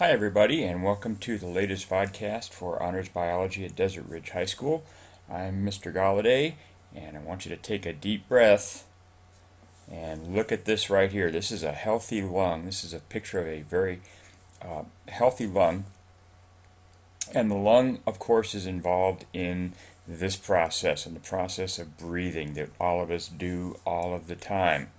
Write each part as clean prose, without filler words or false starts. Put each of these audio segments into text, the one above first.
Hi, everybody, and welcome to the latest VodCast for Honors Biology at Desert Ridge High School. I'm Mr. Galladay, and I want you to take a deep breath and look at this right here. This is a healthy lung. This is a picture of a very healthy lung. And the lung, of course, is involved in this process, in the process of breathing that all of us do all of the time.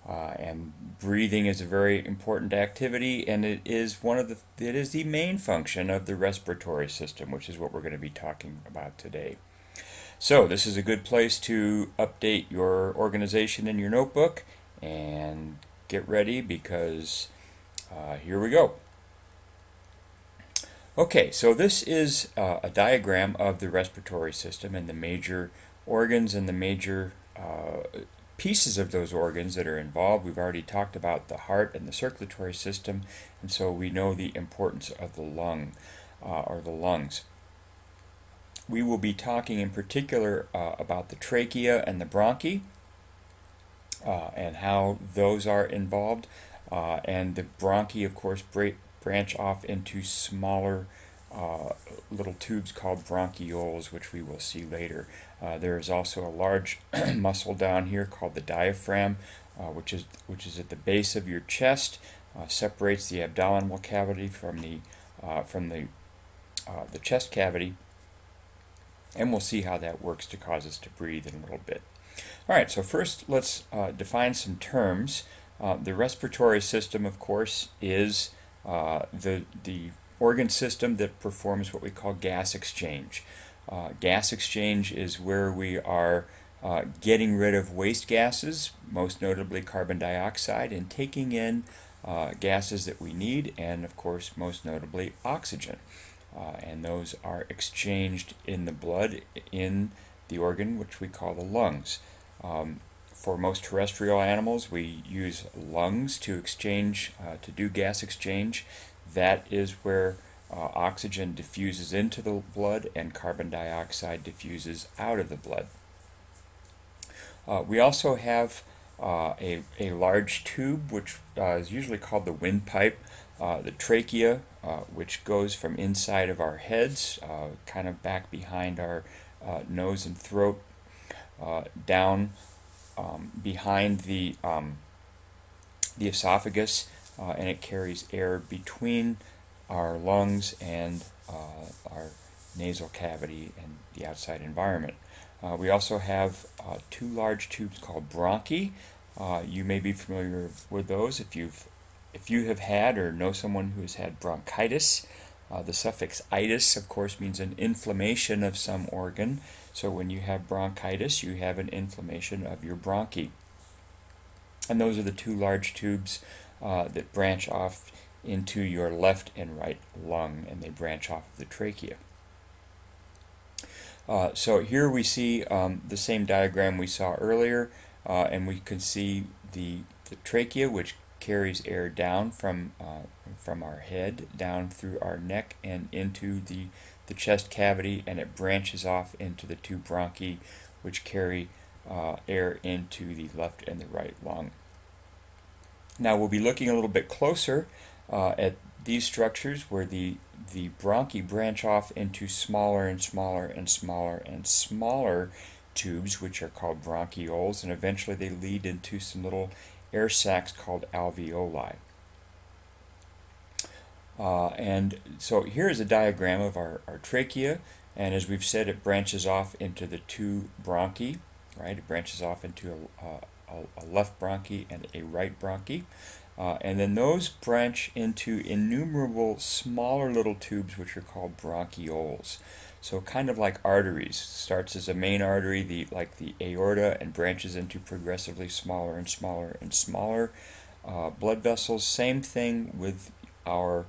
And breathing is a very important activity, and it is the main function of the respiratory system, which is what we're going to be talking about today. So this is a good place to update your organization in your notebook and get ready because here we go. Okay, so this is a diagram of the respiratory system and the major organs and the major pieces of those organs that are involved. We've already talked about the heart and the circulatory system, and so we know the importance of the lung or the lungs. We will be talking in particular about the trachea and the bronchi and how those are involved. And the bronchi, of course, branch off into smaller little tubes called bronchioles, which we will see later. There is also a large muscle down here called the diaphragm, which is at the base of your chest, separates the abdominal cavity from the chest cavity, and we'll see how that works to cause us to breathe in a little bit. All right, so first let's define some terms. The respiratory system, of course, is the organ system that performs what we call gas exchange. Gas exchange is where we are getting rid of waste gases, most notably carbon dioxide, and taking in gases that we need, and of course, most notably oxygen. And those are exchanged in the blood in the organ which we call the lungs. For most terrestrial animals, we use lungs to exchange, to do gas exchange. That is where oxygen diffuses into the blood and carbon dioxide diffuses out of the blood. We also have a large tube, which is usually called the windpipe, the trachea, which goes from inside of our heads, kind of back behind our nose and throat, down behind the esophagus, and it carries air between our lungs and our nasal cavity and the outside environment. We also have two large tubes called bronchi. You may be familiar with those if you have had or know someone who has had bronchitis. The suffix itis, of course, means an inflammation of some organ. So when you have bronchitis, you have an inflammation of your bronchi. And those are the two large tubes that branch off into your left and right lung, and they branch off of the trachea. So here we see the same diagram we saw earlier, and we can see the trachea, which carries air down from our head down through our neck and into the chest cavity, and it branches off into the two bronchi, which carry air into the left and the right lung. Now we'll be looking a little bit closer at these structures where the bronchi branch off into smaller and smaller and smaller and smaller tubes, which are called bronchioles, and eventually they lead into some little air sacs called alveoli. And so here's a diagram of our trachea, and as we've said, it branches off into the two bronchi, right? It branches off into a left bronchi and a right bronchi. And then those branch into innumerable smaller little tubes which are called bronchioles. So kind of like arteries. Starts as a main artery, like the aorta, and branches into progressively smaller and smaller and smaller blood vessels. Same thing with our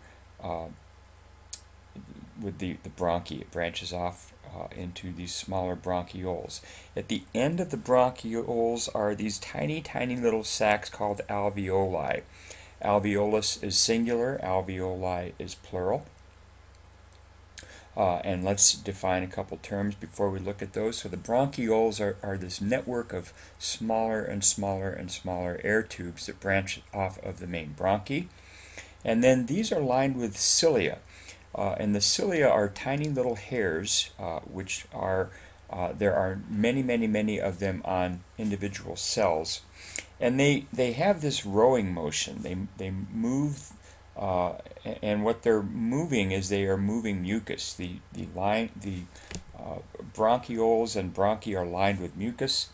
with the bronchi. It branches off into these smaller bronchioles. At the end of the bronchioles are these tiny, tiny little sacs called alveoli. Alveolus is singular, alveoli is plural. And let's define a couple terms before we look at those. So the bronchioles are this network of smaller and smaller and smaller air tubes that branch off of the main bronchi. And then these are lined with cilia. And the cilia are tiny little hairs, which are, there are many, many, many of them on individual cells. And they have this rowing motion. They move, and what they're moving is they are moving mucus. The bronchioles and bronchi are lined with mucus,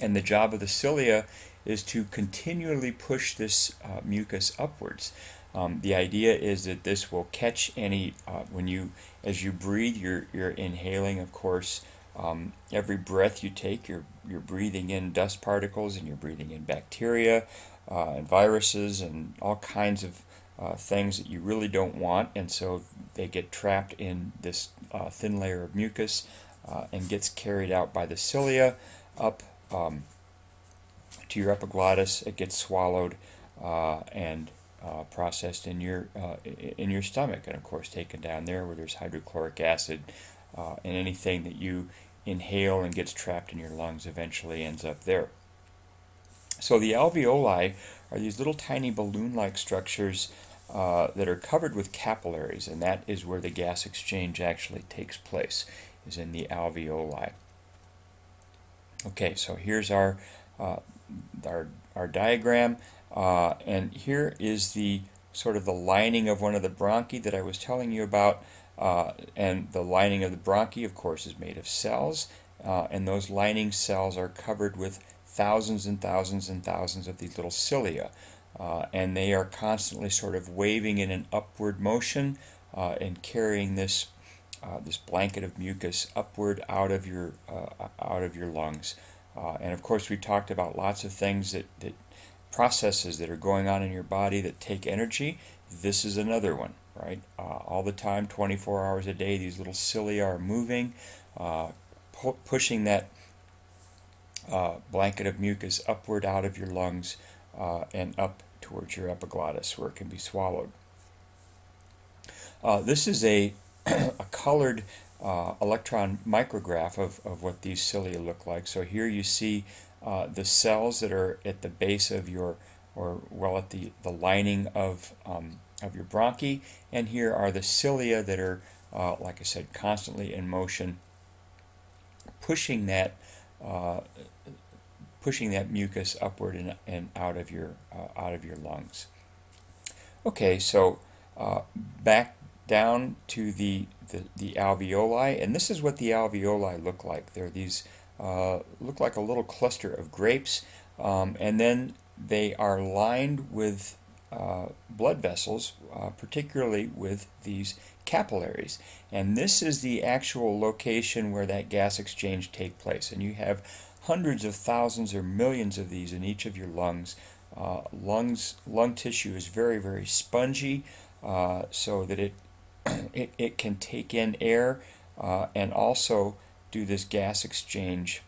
and the job of the cilia is to continually push this mucus upwards. The idea is that this will catch any, as you breathe, you're inhaling, of course. Every breath you take, you're breathing in dust particles, and you're breathing in bacteria and viruses and all kinds of things that you really don't want, and so they get trapped in this thin layer of mucus and gets carried out by the cilia up to your epiglottis. It gets swallowed and processed in your stomach, and of course taken down there where there's hydrochloric acid, and anything that you inhale and gets trapped in your lungs eventually ends up there. So the alveoli are these little tiny balloon-like structures that are covered with capillaries, and that is where the gas exchange actually takes place, is in the alveoli. Okay, so here's our diagram, and here is the sort of the lining of one of the bronchi that I was telling you about, and the lining of the bronchi, of course, is made of cells, and those lining cells are covered with thousands and thousands and thousands of these little cilia, and they are constantly sort of waving in an upward motion and carrying this blanket of mucus upward out of your lungs. And of course, we talked about lots of things that processes that are going on in your body that take energy. This is another one, right? All the time, 24 hours a day, these little cilia are moving, pushing that blanket of mucus upward out of your lungs and up towards your epiglottis where it can be swallowed. This is a colored electron micrograph of what these cilia look like. So here you see the cells that are at the base of your, at the lining of your bronchi, and here are the cilia that are, like I said, constantly in motion, pushing that mucus upward and out of your lungs. Okay, so back down to the alveoli, and this is what the alveoli look like. They're these look like a little cluster of grapes, and then they are lined with blood vessels, particularly with these capillaries. And this is the actual location where that gas exchange takes place. And you have hundreds of thousands or millions of these in each of your lungs. Lung tissue is very, very spongy, so that it can take in air and also do this gas exchange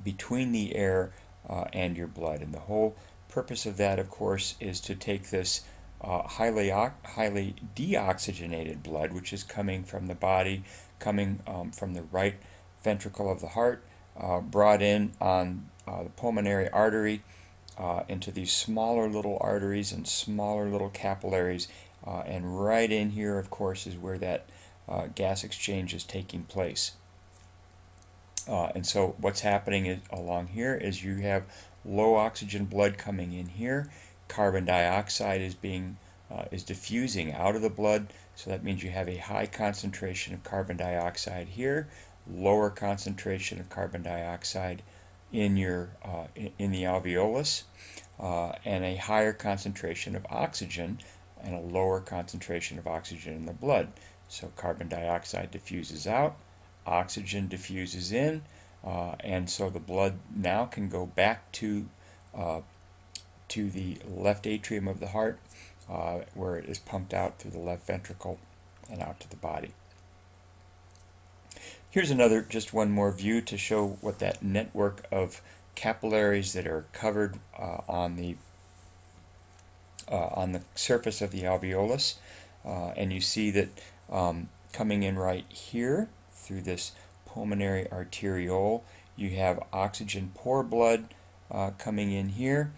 between the air and your blood. And the whole purpose of that, of course, is to take this highly deoxygenated blood, which is coming from the body, coming from the right ventricle of the heart, brought in on the pulmonary artery into these smaller little arteries and smaller little capillaries, and right in here, of course, is where that gas exchange is taking place. And so what's happening along here is you have low oxygen blood coming in here. Carbon dioxide is diffusing out of the blood, so that means you have a high concentration of carbon dioxide here, lower concentration of carbon dioxide in your in the alveolus, and a higher concentration of oxygen and a lower concentration of oxygen in the blood. So carbon dioxide diffuses out, oxygen diffuses in, and so the blood now can go back to the left atrium of the heart, where it is pumped out through the left ventricle and out to the body. Here's just one more view to show what that network of capillaries that are covered on the surface of the alveolus, and you see that coming in right here through this pulmonary arteriole, you have oxygen poor blood coming in here,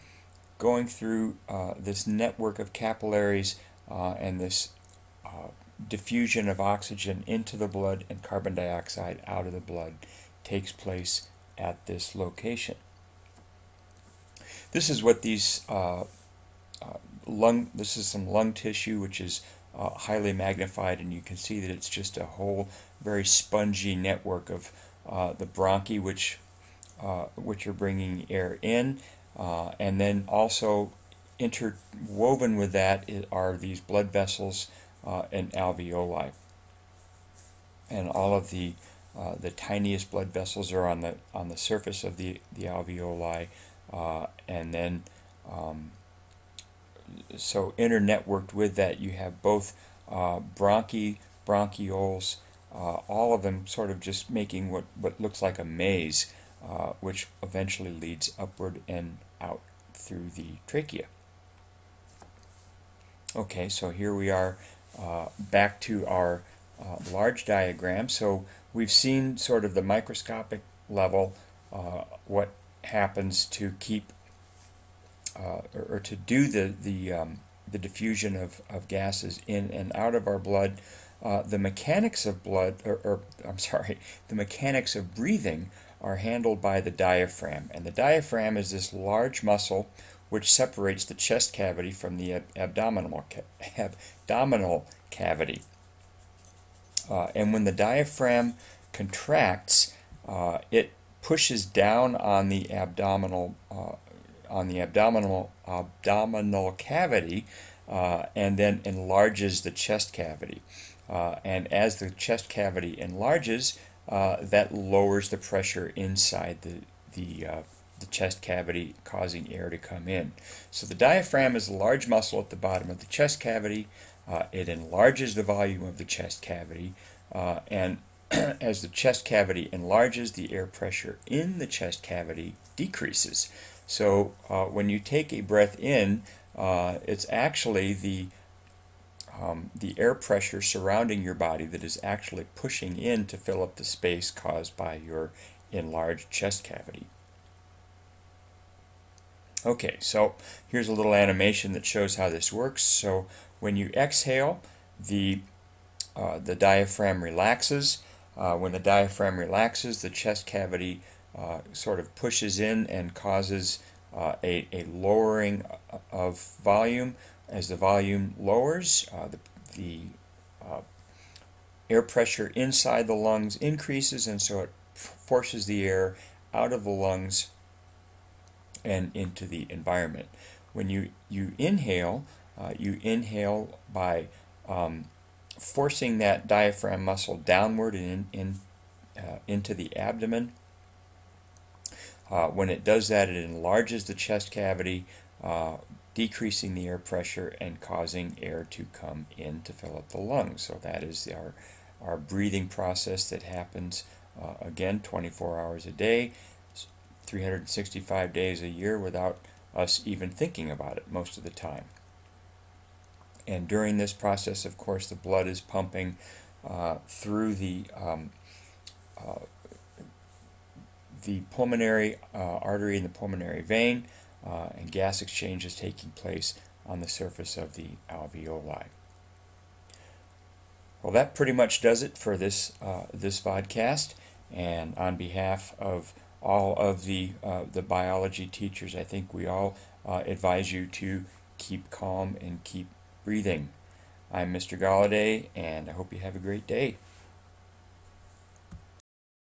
going through this network of capillaries and this diffusion of oxygen into the blood and carbon dioxide out of the blood takes place at this location. This is what these this is some lung tissue, which is highly magnified, and you can see that it's just a whole very spongy network of the bronchi, which are bringing air in, and then also interwoven with that are these blood vessels and alveoli, and all of the tiniest blood vessels are on the surface of the alveoli, and then so internetworked with that you have both bronchioles, all of them sort of just making what looks like a maze, which eventually leads upward and out through the trachea. Okay, so here we are back to our large diagram. So we've seen sort of the microscopic level, what happens to keep or to do the diffusion of gases in and out of our blood. The mechanics of the mechanics of breathing are handled by the diaphragm, and the diaphragm is this large muscle which separates the chest cavity from the abdominal cavity. And when the diaphragm contracts, it pushes down on the abdominal cavity, and then enlarges the chest cavity. And as the chest cavity enlarges, that lowers the pressure inside the chest cavity, causing air to come in. So the diaphragm is a large muscle at the bottom of the chest cavity. It enlarges the volume of the chest cavity, and as the chest cavity enlarges, the air pressure in the chest cavity decreases. So when you take a breath in, it's actually the air pressure surrounding your body that is actually pushing in to fill up the space caused by your enlarged chest cavity. Okay, so here's a little animation that shows how this works. So when you exhale, the diaphragm relaxes. When the diaphragm relaxes, the chest cavity sort of pushes in and causes a lowering of volume. As the volume lowers, the air pressure inside the lungs increases, and so it forces the air out of the lungs and into the environment. When you inhale by forcing that diaphragm muscle downward and into the abdomen. When it does that, it enlarges the chest cavity, decreasing the air pressure and causing air to come in to fill up the lungs. So that is our breathing process that happens, again, 24 hours a day, 365 days a year, without us even thinking about it most of the time. And during this process, of course, the blood is pumping through the pulmonary artery and the pulmonary vein, and gas exchange is taking place on the surface of the alveoli. Well, that pretty much does it for this VodCast. And on behalf of all of the biology teachers, I think we all advise you to keep calm and keep breathing. I'm Mr. Galladay, and I hope you have a great day.